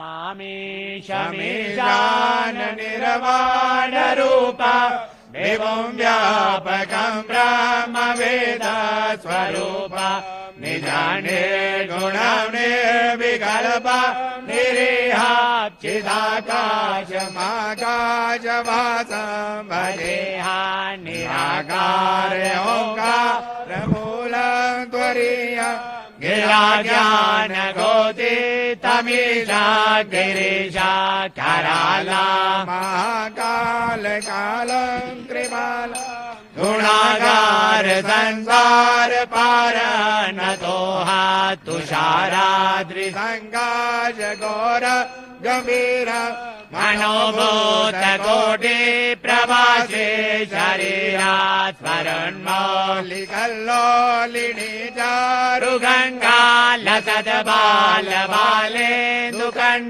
मामीशमीशान निर्वाण रूप देवं व्यापकं ब्रह्म वेद स्वरूप निजाने गुणं निर्विकल्प निरीहाचिदाकाशमाकाशवासं भजेहा निराकार ओंकार मूलं त्वरीय गिरा ज्ञान गोति तमीशा गिरीशा कराला महाकाल कालं कृपाल गुणागार संसार पार नतोहा तुषाराद्रिसंगाश घोर गंभीर मनोभूत कोटि प्रवासे शरीरात् स्मरन्मौलिकल्लोलिनी चारु गंगा लसत बाल बाले दुकंड